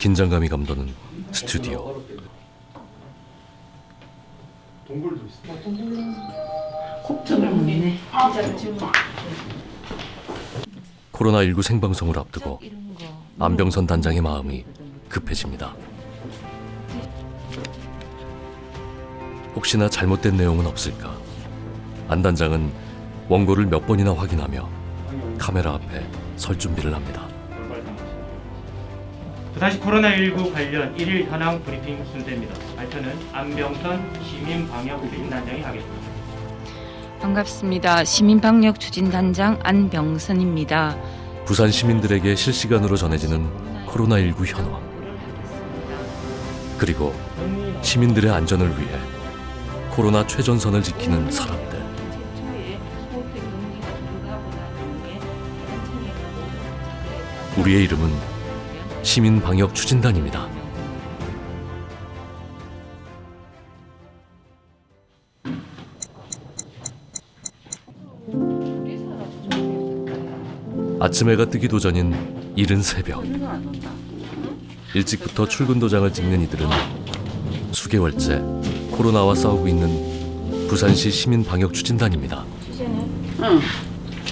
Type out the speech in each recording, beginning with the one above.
긴장감이 감도는 스튜디오. 곱창을 먹네. 코로나19 생방송을 앞두고 안병선 단장의 마음이 급해집니다. 혹시나 잘못된 내용은 없을까? 안 단장은 원고를 몇 번이나 확인하며 카메라 앞에 설 준비를 합니다. 부산시 코로나19 관련 1일 현황 브리핑 순서입니다. 발표는 안병선 시민방역추진단장이 하겠습니다. 반갑습니다. 시민방역추진단장 안병선입니다. 부산 시민들에게 실시간으로 전해지는 코로나19 현황, 그리고 시민들의 안전을 위해 코로나 최전선을 지키는 사람들. 우리의 이름은 시민방역추진단입니다. 아침 해가 뜨기도 전인 이른 새벽, 일찍부터 출근 도장을 찍는 이들은 수개월째 코로나와 싸우고 있는 부산시 시민방역추진단입니다. 응,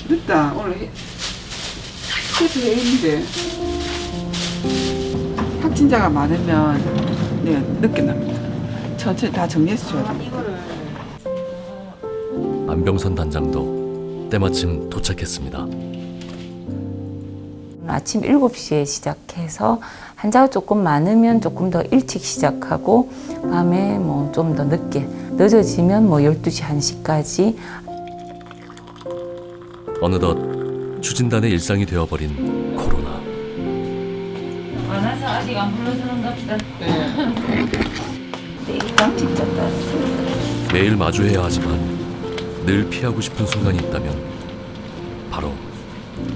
늦다. 오늘 스케줄 회의인데 확진자가 많으면 네, 늦게 납니다. 천천히 다 정리해서 줘야 됩니다. 안병선 단장도 때마침 도착했습니다. 아침 7시에 시작해서 환자가 조금 많으면 조금 더 일찍 시작하고 밤에 뭐 좀 더 늦게, 늦어지면 뭐 12시, 1시까지. 어느덧 추진단의 일상이 되어버린 코로나. 많아서 아직 안 불러주는가 보다. 내일랑 진짜 따뜻해. 매일 마주해야 하지만 늘 피하고 싶은 순간이 있다면 바로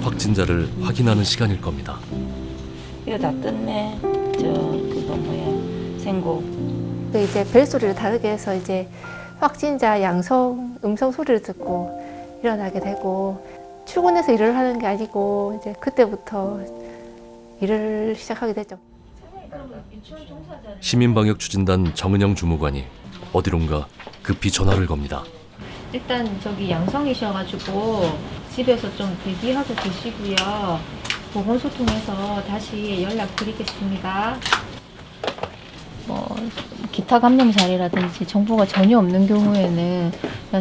확진자를 확인하는 시간일 겁니다. 이거 다 떴네. 그거 뭐야, 생고. 이제 벨소리를 다르게 해서 이제 확진자 양성, 음성 소리를 듣고 일어나게 되고, 출근해서 일을 하는 게 아니고 이제 그때부터 일을 시작하게 되죠. 시민방역추진단 정은영 주무관이 어디론가 급히 전화를 겁니다. 일단 저기 양성이셔가지고 집에서 좀 대기하고 계시고요. 보건소 통해서 다시 연락드리겠습니다. 기타 감염 사례라든지 정보가 전혀 없는 경우에는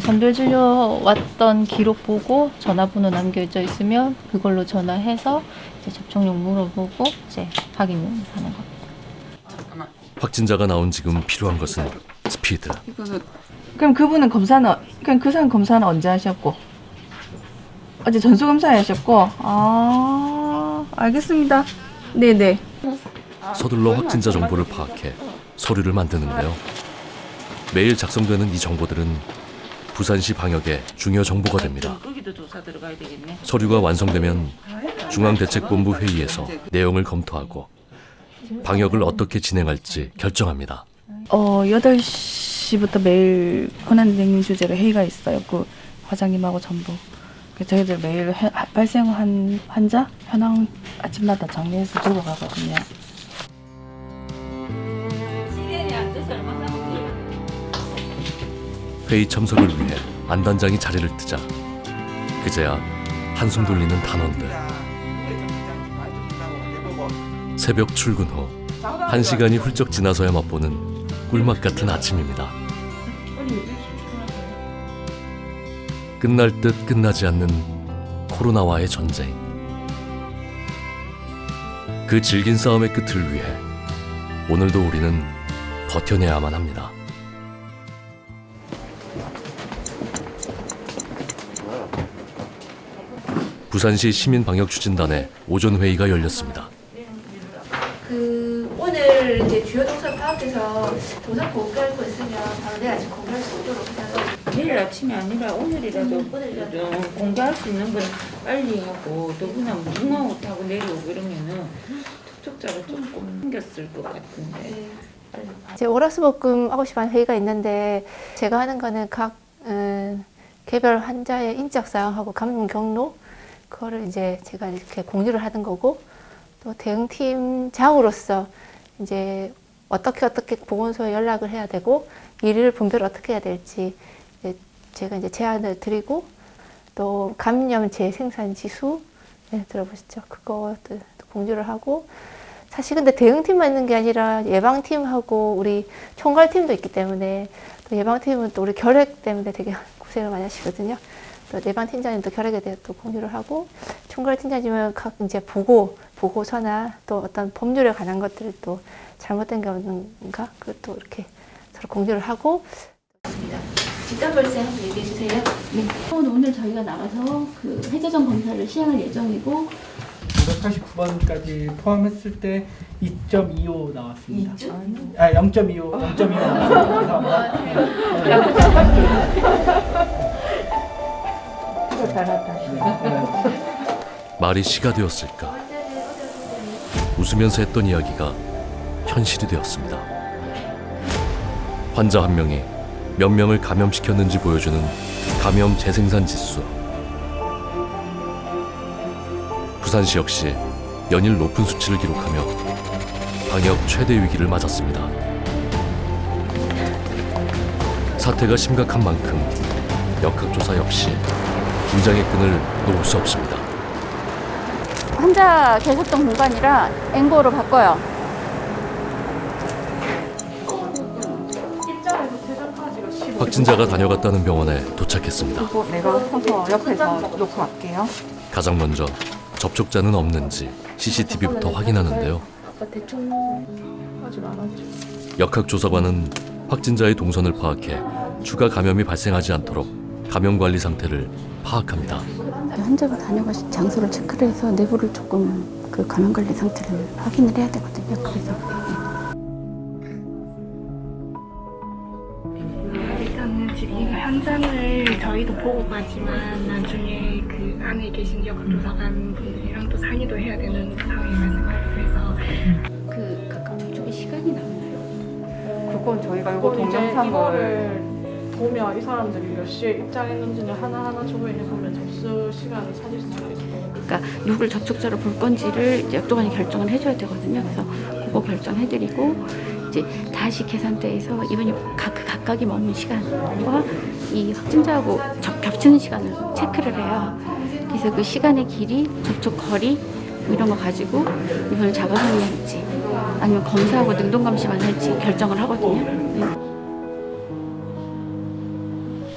선별 진료 왔던 기록 보고 전화번호 남겨져 있으면 그걸로 전화해서 이제 접종용 물어보고 이제 확인하는 겁니다. 확진자가 나온 지금 필요한 것은 스피드. 이거는 그럼 그분은 그럼 그 사람 검사는 언제 하셨고? 어제 전수검사 하셨고? 아, 알겠습니다. 네네. 서둘러 확진자 정보를 파악해 서류를 만드는데요. 매일 작성되는 이 정보들은 부산시 방역의 중요 정보가 됩니다. 거기도 조사 들어가야 되겠네. 서류가 완성되면 중앙대책본부 회의에서 내용을 검토하고 방역을 어떻게 진행할지 결정합니다. 8시부터 매일 권한대행 주제로 회의가 있어요. 그 과장님하고 전부. 그래서 저희들 매일 발생한 환자 현황 아침마다 정리해서 들고 가거든요. 회의 참석을 위해 안 단장이 자리를 뜨자 그제야 한숨 돌리는 단원들. 새벽 출근 후 1시간이 훌쩍 지나서야 맛보는 꿀맛 같은 아침입니다. 끝날 듯 끝나지 않는 코로나와의 전쟁. 그 질긴 싸움의 끝을 위해 오늘도 우리는 버텨내야만 합니다. 부산시 시민방역추진단의 오전 회의가 열렸습니다. 오늘 이제 주요 동선 파악해서 동선 공개할 거 있으면 바로 내일 아침 공개할 수 있도록 해서 내일 아침이 아니라 오늘이라도 공개할 수 있는 건 빨리 하고 더구나 무궁화호 타고 내려오고 이러면은 접촉자가 조금 생겼을 것 같은데. 이제 월화수목금 9시 반 회의가 있는데 제가 하는 거는 각 개별 환자의 인적 사항하고 감염 경로 그거를 이제 제가 이렇게 공유를 하는 거고 또 대응팀장으로서 이제 어떻게 보건소에 연락을 해야 되고 일을 분배를 어떻게 해야 될지 제가 이제 제안을 드리고 또 감염 재생산 지수 들어보시죠. 그것도 공유를 하고 사실 근데 대응팀만 있는 게 아니라 예방팀하고 우리 총괄팀도 있기 때문에 또 예방팀은 또 우리 결핵 때문에 되게 고생을 많이 하시거든요. 또 예방팀장님도 결핵에 대해 또 공유를 하고 총괄팀장님은 각 이제 보고서나 또 어떤 법률에 관한 것들을 또 잘못된 게 없는가 그것도 이렇게 서로 공유를 하고 집단 발생 한번 얘기해 주세요. 네. 오늘 저희가 나가서 그 해저전 검사를 시행할 예정이고 289번까지 포함했을 때 2.25 나왔습니다. 0.25 나왔습니다. 말이 시가 되었을까? 웃으면서 했던 이야기가 현실이 되었습니다. 환자 한 명이 몇 명을 감염시켰는지 보여주는 감염 재생산 지수. 부산시 역시 연일 높은 수치를 기록하며 방역 최대 위기를 맞았습니다. 사태가 심각한 만큼 역학조사 역시 긴장의 끈을 놓을 수 없습니다. 환자 계셨던 공간이라 앵고로 바꿔요. 확진자가 다녀갔다는 병원에 도착했습니다. 내가 서서 옆에서 놓고 갈게요. 가장 먼저 접촉자는 없는지 CCTV부터 확인하는데요. 역학조사관은 확진자의 동선을 파악해 추가 감염이 발생하지 않도록 감염 관리 상태를 파악합니다. 환자가 다녀가신 장소를 체크를 해서 내부를 조금 그 감염 관리 상태를 확인을 해야 되거든요. 그래서 일단은 지금 현장을 저희도 보고 가지만 나중에 그 안에 계신 역학조사관 분들이랑 또 상의도 해야 되는 상황이 발생하고 그래서 그 각각 접촉의 시간이 나오나요? 그건 저희가 이거 동영상을 보면 이 사람들이 몇 시에 입장했는지를 하나하나 조회해 보면 접수 시간을 찾을 수가 있어요. 그러니까 누굴 접촉자로 볼 건지를 이제 역도관이 결정을 해줘야 되거든요. 그래서 그거 결정해드리고 이제 다시 계산대에서 이분이 각각이 머문 시간과 이 확진자하고 겹치는 시간을 체크를 해요. 그래서 그 시간의 길이, 접촉 거리 이런 거 가지고 이분을 자가격리할지 아니면 검사하고 능동감시만 할지 결정을 하거든요. 네.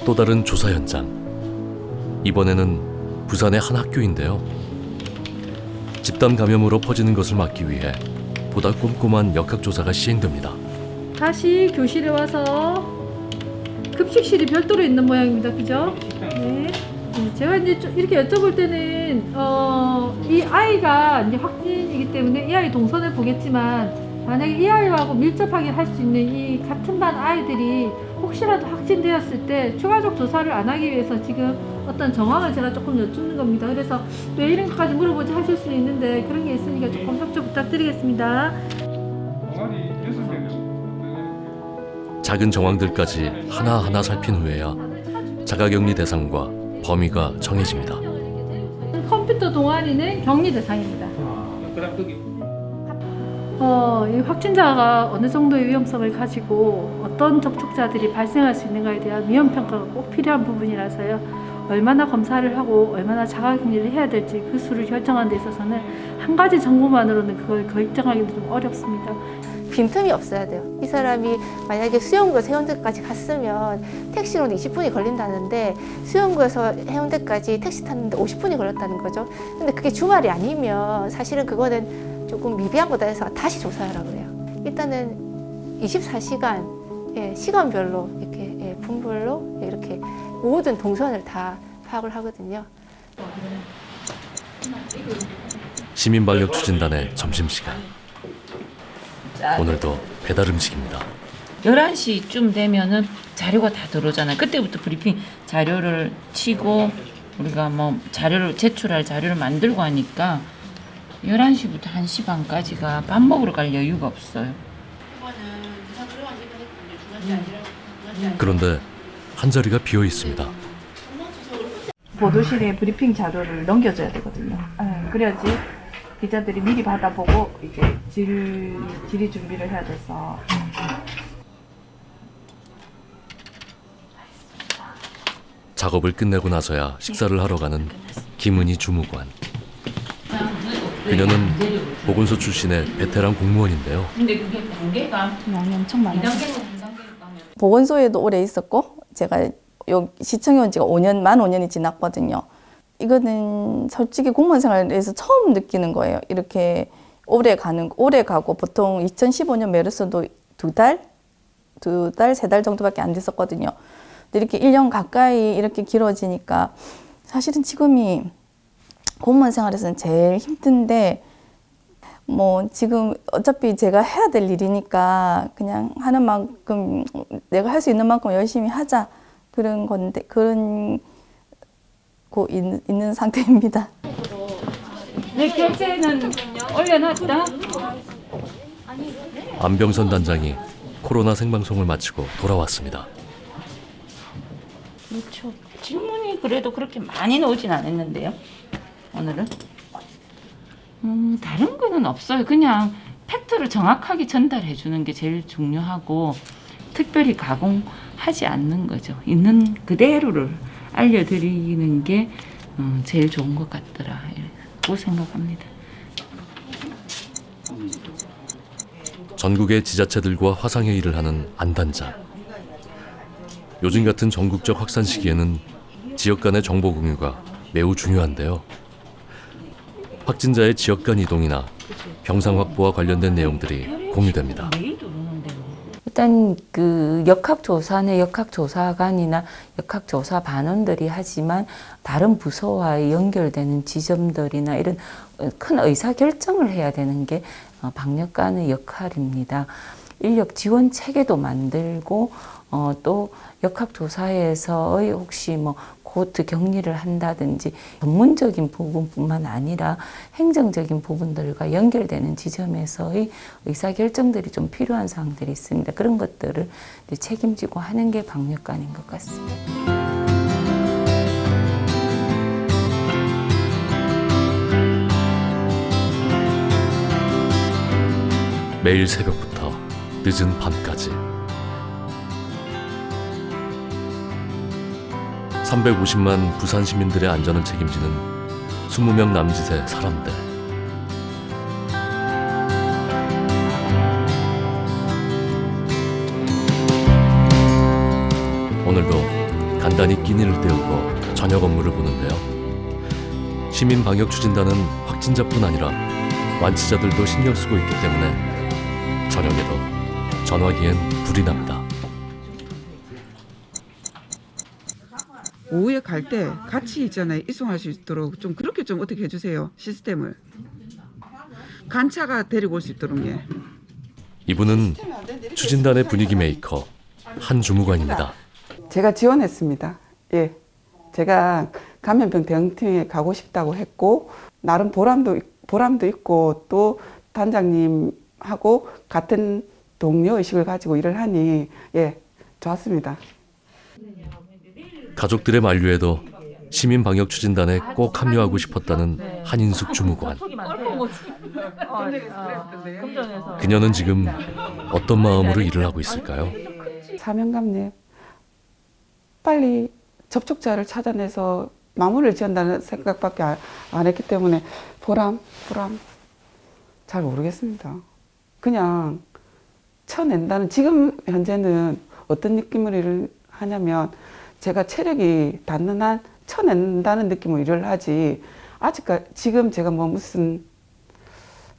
또 다른 조사 현장. 이번에는 부산의 한 학교인데요. 집단 감염으로 퍼지는 것을 막기 위해 보다 꼼꼼한 역학조사가 시행됩니다. 다시 교실에 와서 급식실이 별도로 있는 모양입니다. 그죠? 네. 제가 이제 이렇게 여쭤볼 때는 이 아이가 이제 확진이기 때문에 이 아이 동선을 보겠지만 만약에 이 아이하고 밀접하게 할 수 있는 이 같은 반 아이들이 혹시라도 확진되었을 때 추가적 조사를 안 하기 위해서 지금 어떤 정황을 제가 조금 여쭙는 겁니다. 그래서 왜 이런 것까지 물어보지 하실 수는 있는데 그런 게 있으니까 조금 협조 부탁드리겠습니다. 작은 정황들까지 하나하나 살핀 후에야 자가격리 대상과 범위가 정해집니다. 컴퓨터 동아리는 격리 대상입니다. 이 확진자가 어느 정도의 위험성을 가지고 어떤 접촉자들이 발생할 수 있는가에 대한 위험 평가가 꼭 필요한 부분이라서요. 얼마나 검사를 하고 얼마나 자가격리를 해야 될지 그 수를 결정하는 데 있어서는 한 가지 정보만으로는 그걸 결정하기는 좀 어렵습니다. 빈틈이 없어야 돼요. 이 사람이 만약에 수영구에서 해운대까지 갔으면 택시로는 20분이 걸린다는데 수영구에서 해운대까지 택시 탔는데 50분이 걸렸다는 거죠. 근데 그게 주말이 아니면 사실은 그거는 조금 미비한 거다 해서 다시 조사하라고 그래요. 일단은 24시간 시간별로 이렇게 분별로 이렇게 모든 동선을 다 파악을 하거든요. 시민방역추진단의 점심시간. 오늘도 배달 음식입니다. 11시쯤 되면은 자료가 다 들어오잖아요. 그때부터 브리핑 자료를 치고 우리가 뭐 자료를 제출할 자료를 만들고 하니까 11시부터 1시 반까지가 밥 먹으러 갈 여유가 없어요. 그런데 한 자리가 비어 있습니다. 보도실에 브리핑 자료를 넘겨줘야 되거든요. 그래야지 기자들이 미리 받아보고 이제 질의 준비를 해야 돼서. 작업을 끝내고 나서야 식사를 하러 가는 김은희 주무관. 그녀는 보건소 출신의 베테랑 공무원인데요. 근데 그게 단계가 양이 엄청 많아요. 보건소에도 오래 있었고 제가 요 시청에 온 지가 만 5년이 지났거든요. 이거는 솔직히 공무원 생활에서 처음 느끼는 거예요. 이렇게 오래 가고 보통 2015년 메르스도 두 달, 세 달 정도밖에 안 됐었거든요. 근데 이렇게 1년 가까이 이렇게 길어지니까 사실은 지금이 공무원 생활에서는 제일 힘든데 뭐 지금 어차피 제가 해야 될 일이니까 그냥 하는 만큼 내가 할 수 있는 만큼 열심히 하자 그런 건데 있는 상태입니다. 내 결제는 올려놨다. 안병선 단장이 코로나 생방송을 마치고 돌아왔습니다. 그렇죠. 질문이 그래도 그렇게 많이는 오진 않았는데요. 오늘은 다른 거는 없어요. 그냥 팩트를 정확하게 전달해 주는 게 제일 중요하고 특별히 가공하지 않는 거죠. 있는 그대로를 알려드리는 게 제일 좋은 것 같더라고 생각합니다. 전국의 지자체들과 화상회의를 하는 안 단장. 요즘 같은 전국적 확산 시기에는 지역 간의 정보 공유가 매우 중요한데요. 확진자의 지역 간 이동이나 병상 확보와 관련된 내용들이 공유됩니다. 일단 그 역학조사는 역학조사관이나 역학조사반원들이 하지만 다른 부서와 연결되는 지점들이나 이런 큰 의사결정을 해야 되는 게 방역관의 역할입니다. 인력 지원 체계도 만들고 또 역학조사에서의 혹시 뭐 코호트 격리를 한다든지 전문적인 부분뿐만 아니라 행정적인 부분들과 연결되는 지점에서의 의사결정들이 좀 필요한 사항들이 있습니다. 그런 것들을 책임지고 하는 게 방역관인 것 같습니다. 매일 새벽부터 늦은 밤까지 350만 부산 시민들의 안전을 책임지는 20명 남짓의 사람들. 오늘도 간단히 끼니를 때우고 저녁 업무를 보는데요. 시민 방역 추진단은 확진자뿐 아니라 완치자들도 신경 쓰고 있기 때문에 저녁에도 전화기엔 불이 납니다. 오후에 갈 때 같이 있잖아요. 이송할 수 있도록 좀 그렇게 좀 어떻게 해주세요. 시스템을. 간차가 데리고 올 수 있도록. 예. 이분은 추진단의 분위기 메이커 한 주무관입니다. 제가 지원했습니다. 예. 제가 감염병 대응팀에 가고 싶다고 했고 나름 보람도 있고 또 단장님하고 같은 동료 의식을 가지고 일을 하니 예, 좋았습니다. 가족들의 만류에도 시민 방역 추진단에 꼭 합류하고 싶었다는 한인숙 주무관. 그녀는 지금 어떤 마음으로 일을 하고 있을까요? 사명감님, 빨리 접촉자를 찾아내서 마무리를 지은다는 생각밖에 안 했기 때문에 보람 잘 모르겠습니다. 그냥 쳐낸다는, 지금 현재는 어떤 느낌으로 일을 하냐면 제가 체력이 닿는 한 쳐낸다는 느낌으로 일을 하지, 아직까지 지금 제가 뭐 무슨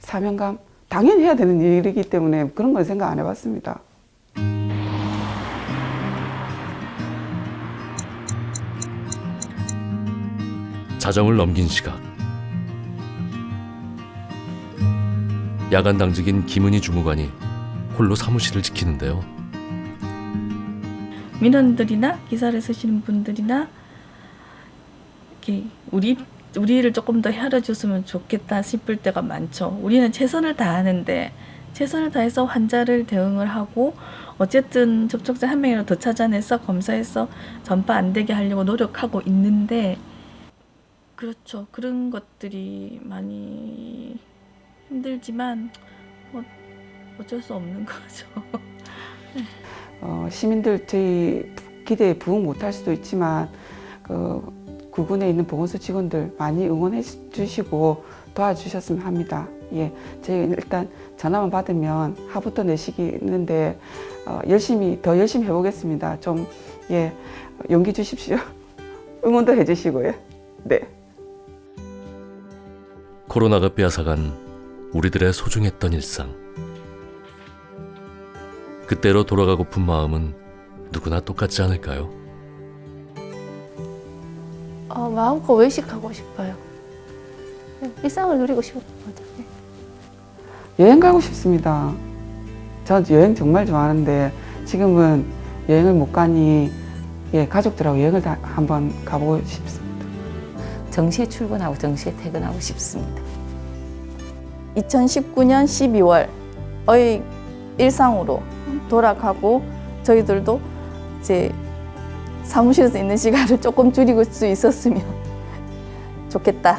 사명감, 당연히 해야 되는 일이기 때문에 그런 걸 생각 안 해봤습니다. 자정을 넘긴 시각. 야간 당직인 김은희 주무관이 홀로 사무실을 지키는데요. 민원들이나 기사를 쓰시는 분들이나 이렇게 우리를 조금 더 헤아려줬으면 좋겠다 싶을 때가 많죠. 우리는 최선을 다하는데 최선을 다해서 환자를 대응을 하고 어쨌든 접촉자 한 명이라도 더 찾아내서 검사해서 전파 안 되게 하려고 노력하고 있는데, 그렇죠. 그런 것들이 많이 힘들지만 뭐 어쩔 수 없는 거죠. 시민들 저희 기대에 부응 못할 수도 있지만 구군에 있는 보건소 직원들 많이 응원해 주시고 도와주셨으면 합니다. 예, 저희 일단 전화만 받으면 하부터 내식이 있는데 더 열심히 해보겠습니다. 좀 용기 주십시오. 응원도 해주시고요. 네. 코로나가 빼앗아간 우리들의 소중했던 일상. 그때로 돌아가고픈 마음은 누구나 똑같지 않을까요? 마음껏 외식하고 싶어요. 일상을 누리고 싶은 거죠. 네. 여행 가고 싶습니다. 전 여행 정말 좋아하는데 지금은 여행을 못 가니 가족들하고 여행을 한번 가보고 싶습니다. 정시에 출근하고 정시에 퇴근하고 싶습니다. 2019년 12월의 일상으로 돌아가고 저희들도 이제 사무실에서 있는 시간을 조금 줄일 수 있었으면 좋겠다.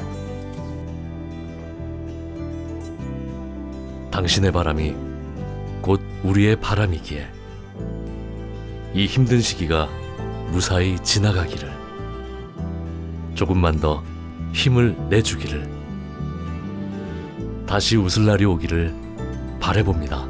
당신의 바람이 곧 우리의 바람이기에 이 힘든 시기가 무사히 지나가기를, 조금만 더 힘을 내주기를, 다시 웃을 날이 오기를 바라봅니다.